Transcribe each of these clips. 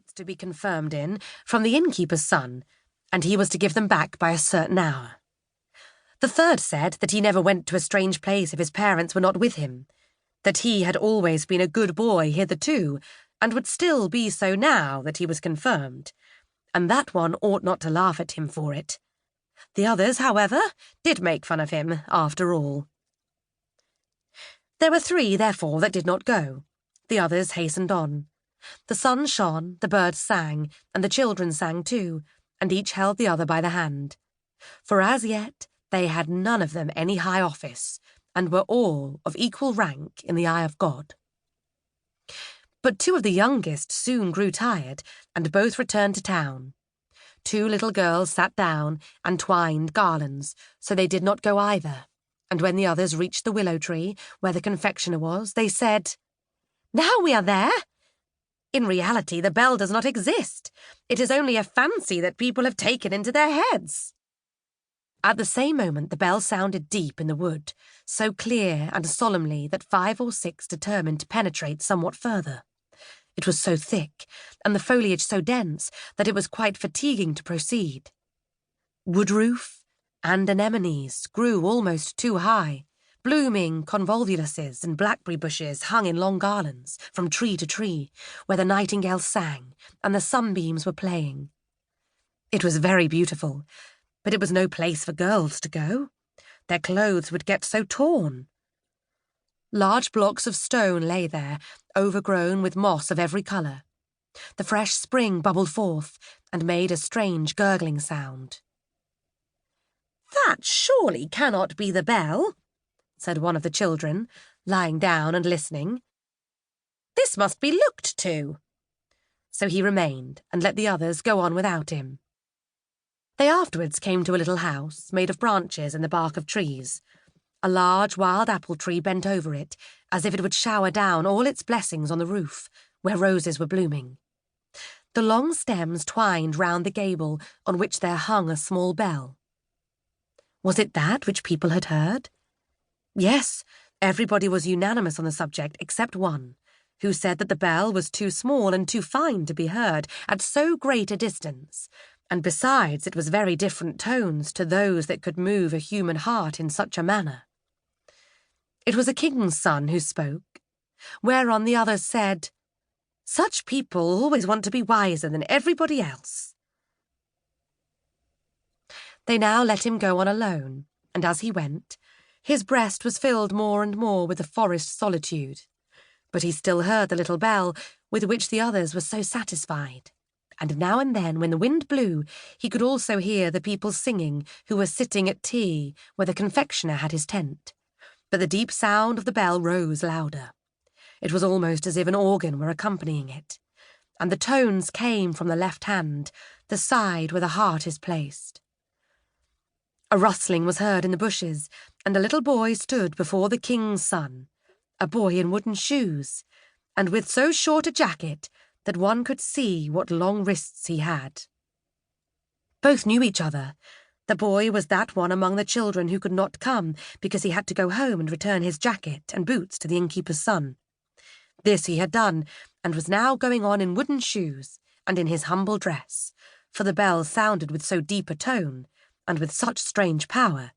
months to be confirmed in from the innkeeper's son, and he was to give them back by a certain hour. The third said that he never went to a strange place if his parents were not with him, that he had always been a good boy hitherto, and would still be so now that he was confirmed, and that one ought not to laugh at him for it. The others, however, did make fun of him, after all. There were 3, therefore, that did not go. The others hastened on. The sun shone, the birds sang, and the children sang too, and each held the other by the hand. For as yet they had none of them any high office, and were all of equal rank in the eye of God. But 2 of the youngest soon grew tired, and both returned to town. 2 little girls sat down and twined garlands, so they did not go either. And when the others reached the willow tree, where the confectioner was, they said, "Now we are there." In reality, the bell does not exist. It is only a fancy that people have taken into their heads. At the same moment, the bell sounded deep in the wood, so clear and solemnly that 5 or 6 determined to penetrate somewhat further. It was so thick, and the foliage so dense, that it was quite fatiguing to proceed. Woodroof and anemones grew almost too high. Blooming convolvuluses and blackberry bushes hung in long garlands from tree to tree, where the nightingales sang and the sunbeams were playing. It was very beautiful, but it was no place for girls to go. Their clothes would get so torn. Large blocks of stone lay there, overgrown with moss of every colour. The fresh spring bubbled forth and made a strange gurgling sound. "That surely cannot be the bell," said one of the children, lying down and listening. "This must be looked to." So he remained and let the others go on without him. They afterwards came to a little house made of branches and the bark of trees. A large wild apple tree bent over it, as if it would shower down all its blessings on the roof, where roses were blooming. The long stems twined round the gable on which there hung a small bell. Was it that which people had heard? Yes, everybody was unanimous on the subject except one, who said that the bell was too small and too fine to be heard at so great a distance, and besides it was very different tones to those that could move a human heart in such a manner. It was a king's son who spoke, whereon the others said, "Such people always want to be wiser than everybody else." They now let him go on alone, and as he went, his breast was filled more and more with the forest solitude. But he still heard the little bell with which the others were so satisfied, and now and then, when the wind blew, he could also hear the people singing who were sitting at tea where the confectioner had his tent. But the deep sound of the bell rose louder. It was almost as if an organ were accompanying it, and the tones came from the left hand, the side where the heart is placed. A rustling was heard in the bushes, and a little boy stood before the king's son, a boy in wooden shoes, and with so short a jacket that one could see what long wrists he had. Both knew each other. The boy was that one among the children who could not come because he had to go home and return his jacket and boots to the innkeeper's son. This he had done, and was now going on in wooden shoes and in his humble dress, for the bell sounded with so deep a tone, and with such strange power,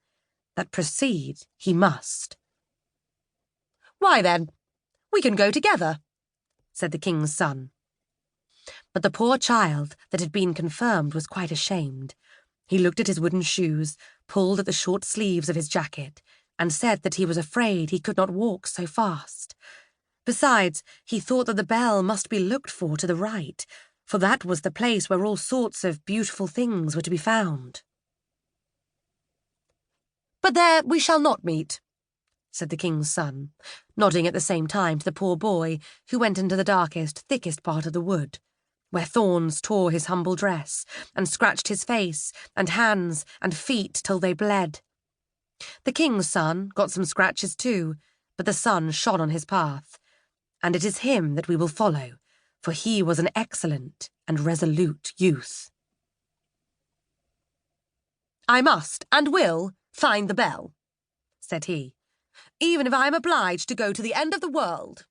that proceed he must. "Why then, we can go together," said the king's son. But the poor child that had been confirmed was quite ashamed. He looked at his wooden shoes, pulled at the short sleeves of his jacket, and said that he was afraid he could not walk so fast. Besides, he thought that the bell must be looked for to the right, for that was the place where all sorts of beautiful things were to be found. "But there we shall not meet," said the king's son, nodding at the same time to the poor boy, who went into the darkest, thickest part of the wood, where thorns tore his humble dress, and scratched his face, and hands, and feet till they bled. The king's son got some scratches too, but the sun shone on his path, and it is him that we will follow, for he was an excellent and resolute youth. "I must and will find the bell," said he, "even if I am obliged to go to the end of the world."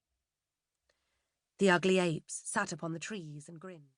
The ugly apes sat upon the trees and grinned.